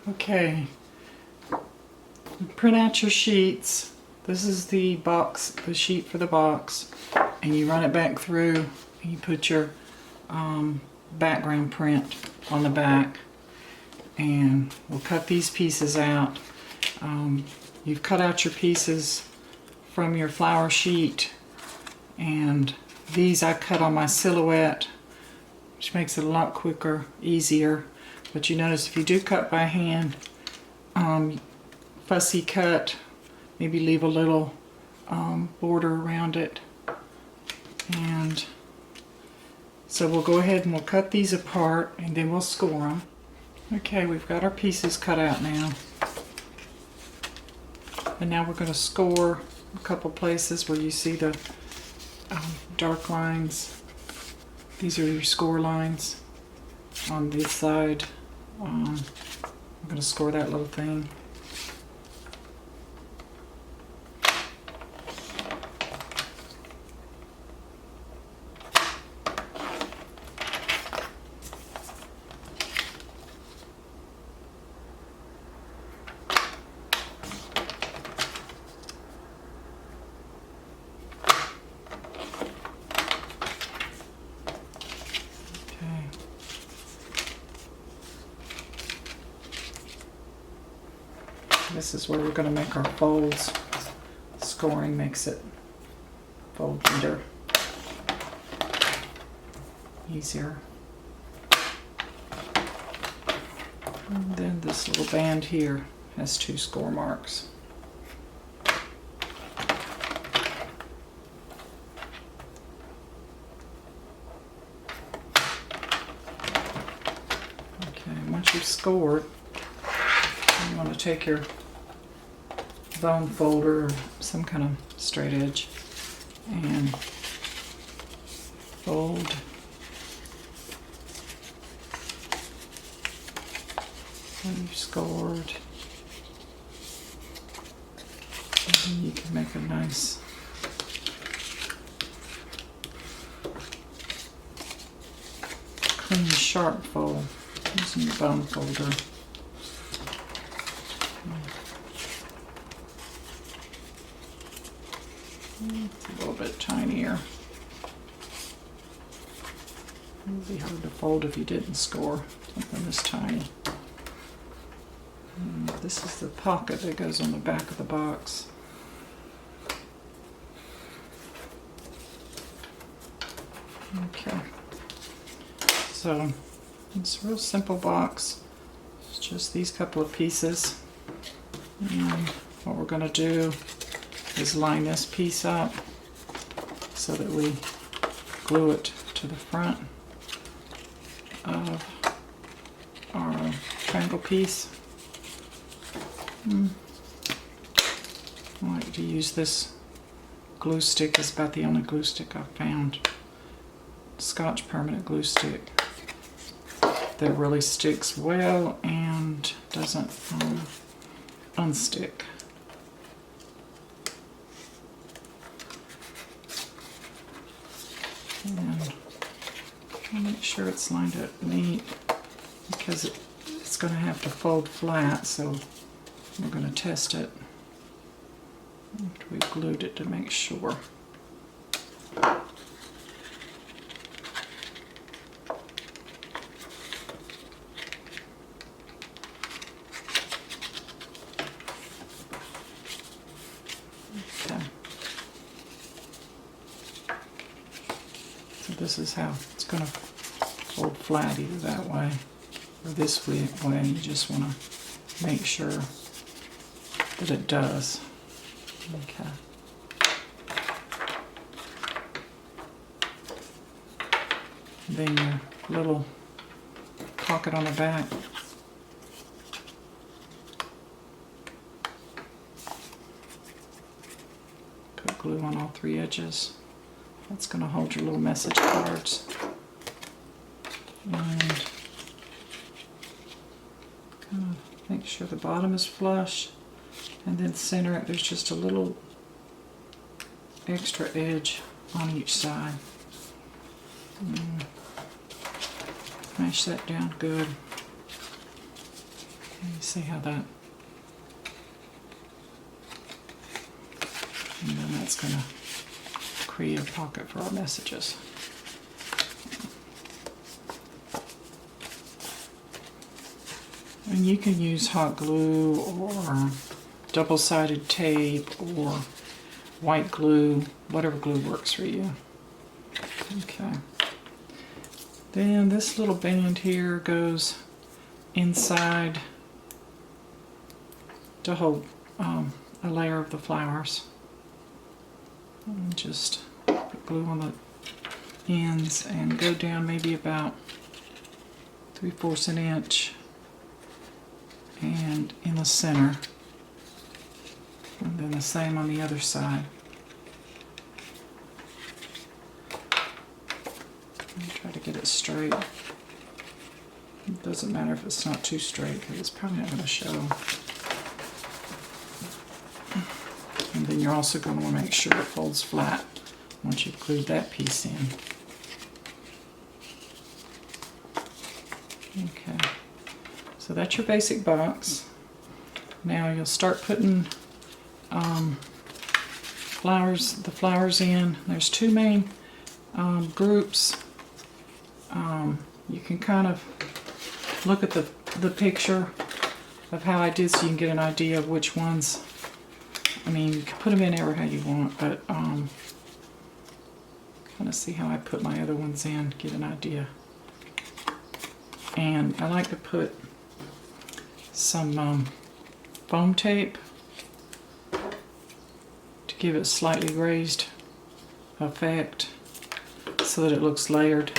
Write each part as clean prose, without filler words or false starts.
Okay, print out your sheets. This is the box, the sheet for the box, and you run it back through and you put your background print on the back, and we'll cut these pieces out. You've cut out your pieces from your flower sheet, and these I cut on my silhouette, which makes it a lot quicker, easier. But you notice if you do cut by hand, fussy cut, maybe leave a little border around it. And so we'll go ahead and we'll cut these apart and then we'll score them. Okay, we've got our pieces cut out now. And now we're going to score a couple places where you see the dark lines. These are your score lines on this side. I'm going to score that little thing. This is where we're going to make our folds. Scoring makes it fold better, easier. And then this little band here has 2 score marks. Okay, once you've scored, you want to take your bone folder or some kind of straight edge and fold. When you've scored, and then you can make a nice clean, sharp fold using your bone folder. It's a little bit tinier. It would be hard to fold if you didn't score something this tiny. And this is the pocket that goes on the back of the box. Okay. So it's a real simple box. It's just these couple of pieces. And what we're going to do is line this piece up so that we glue it to the front of our triangle piece. I like to use this glue stick. It's about the only glue stick I've found. Scotch permanent glue stick that really sticks well and doesn't unstick. And I'll make sure it's lined up neat because it's going to have to fold flat, so we're going to test it after we've glued it to make sure. Okay. So this is how it's going to fold flat, either that way or this way. You just want to make sure that it does. Okay. Then your little pocket on the back. Put glue on all 3 edges. That's going to hold your little message cards. And kind of make sure the bottom is flush. And then center it. There's just a little extra edge on each side. Mash that down good. You see how that, and then that's going to create a pocket for our messages. And you can use hot glue or double-sided tape or white glue, whatever glue works for you. Okay. Then this little band here goes inside to hold a layer of the flowers. And just put glue on the ends and go down maybe about 3/4 an inch and in the center. And then the same on the other side. And try to get it straight. It doesn't matter if it's not too straight because it's probably not going to show. And then you're also going to want to make sure it folds flat once you've glued that piece in. Okay, so that's your basic box. Now you'll start putting the flowers in. There's two main groups. You can kind of look at the picture of how I did so you can get an idea of which ones. I mean, you can put them in ever how you want, but kind of see how I put my other ones in, get an idea. And I like to put some foam tape to give it a slightly raised effect so that it looks layered.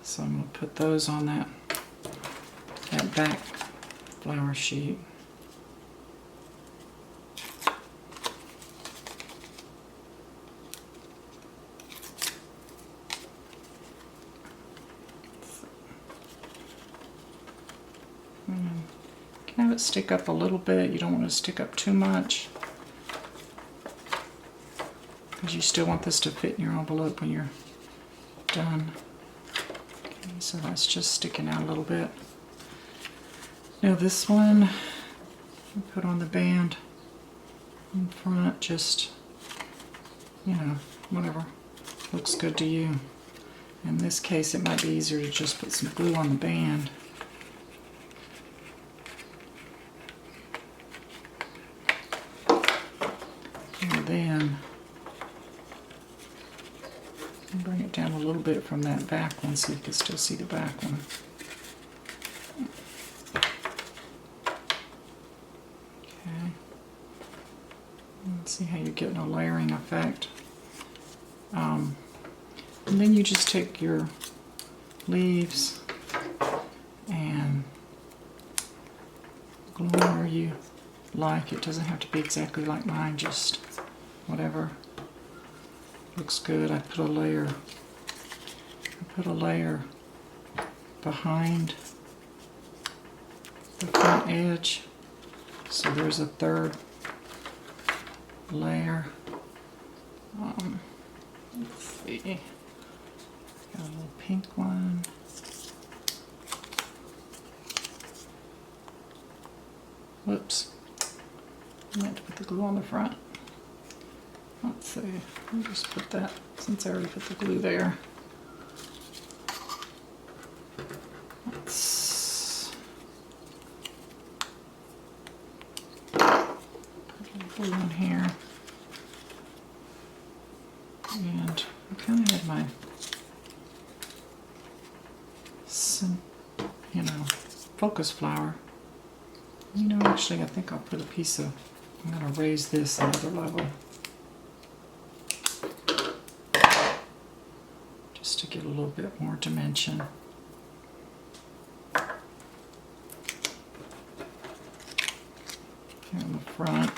So I'm going to put those on that back flower sheet. You can have it stick up a little bit. You don't want it to stick up too much because you still want this to fit in your envelope when you're done. Okay, so that's just sticking out a little bit. Now this one, I put on the band in front, just, you know, whatever looks good to you. In this case, it might be easier to just put some glue on the band. And then bring it down a little bit from that back one so you can still see the back one. Okay. And see how you're getting a layering effect. And then you just take your leaves and glue them where you like. It doesn't have to be exactly like mine, just whatever looks good. I put a layer behind the front edge, so there's a third layer. Let's see, got a little pink one. Whoops, I meant to put the glue on the front. Let's see, I'll just put that, since I already put the glue there. Let's put a little glue in here. And I kind of had my, focus flower. You know, actually, I think I'll put a piece of, I'm going to raise this another level. Just to get a little bit more dimension. Here in the front.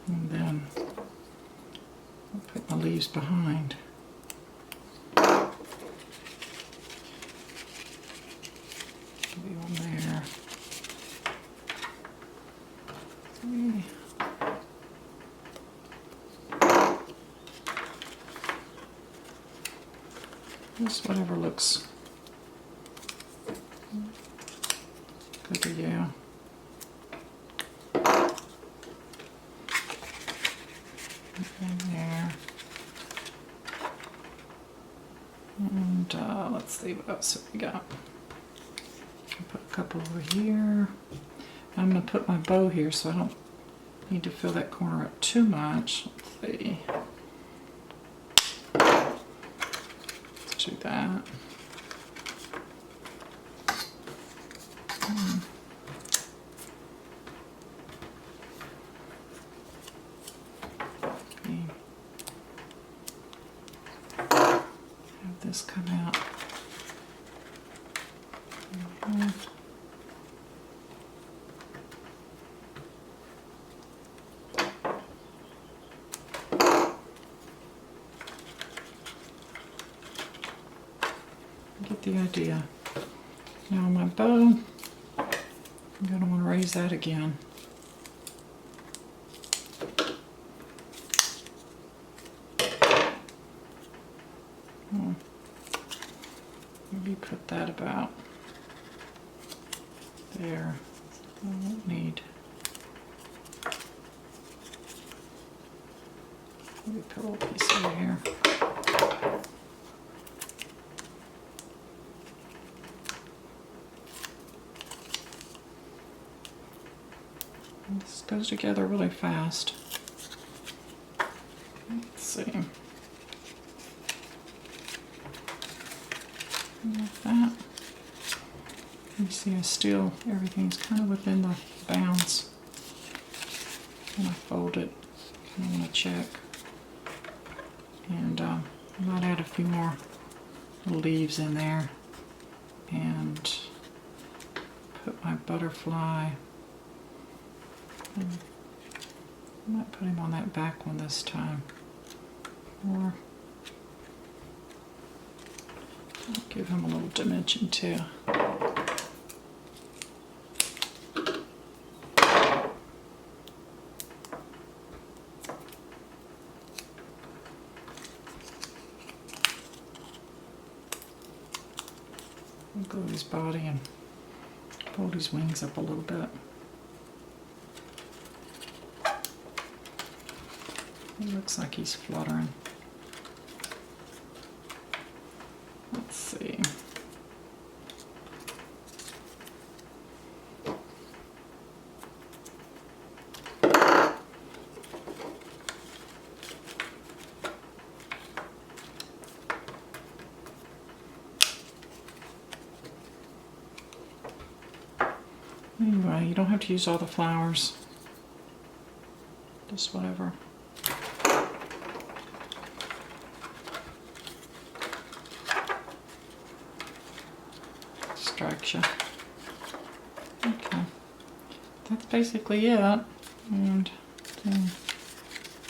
And then I'll put my leaves behind. Maybe one there. Three. Just whatever looks good to you. In there. And let's see what else we got. Put a couple over here. I'm going to put my bow here so I don't need to fill that corner up too much. Let's see. Let's do that. Okay. Have this come out. Get the idea. Now my bow, I'm going to want to raise that again. Maybe put that about there. I won't need. Maybe put a little piece over here. This goes together really fast. Let's see. Like that. You see, everything's kind of within the bounds. When I fold it, I want to check. And I might add a few more leaves in there. And put my butterfly. I might put him on that back one this time. Or I'll give him a little dimension too. Glue his body and fold his wings up a little bit. It looks like he's fluttering. Let's see. Anyway, you don't have to use all the flowers. Just whatever. Distraction. Okay. That's basically it. And then,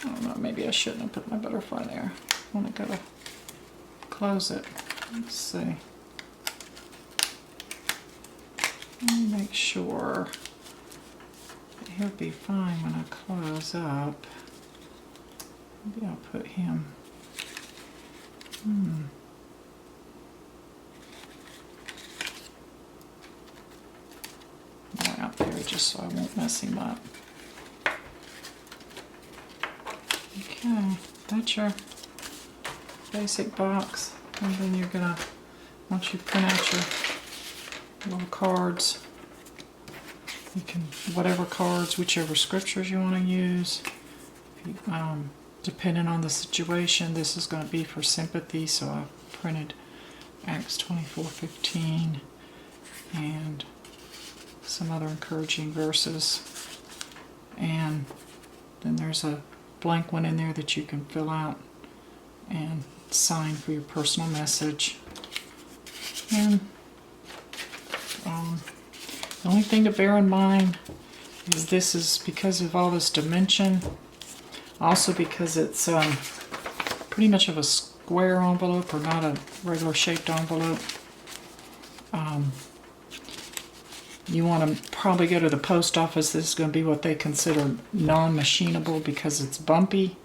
I don't know, maybe I shouldn't have put my butterfly there. I want to go to close it. Let's see. Let me make sure that he'll be fine when I close up. Maybe I'll put him. More out there just so I won't mess him up. Okay, that's your basic box. And then you're gonna, once you print out your little cards, you can, whatever cards, whichever scriptures you want to use, depending on the situation. This is going to be for sympathy, so I printed Acts 24:15 and some other encouraging verses, and then there's a blank one in there that you can fill out and sign for your personal message. And the only thing to bear in mind is this is because of all this dimension, also because it's pretty much of a square envelope or not a regular shaped envelope. You want to probably go to the post office. This is going to be what they consider non-machinable because it's bumpy,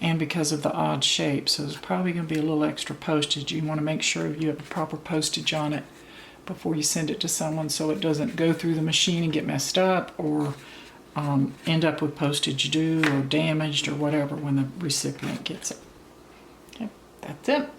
and because of the odd shape. So there's probably going to be a little extra postage. You want to make sure you have the proper postage on it before you send it to someone, so it doesn't go through the machine and get messed up, or end up with postage due or damaged or whatever when the recipient gets it. Okay, that's it.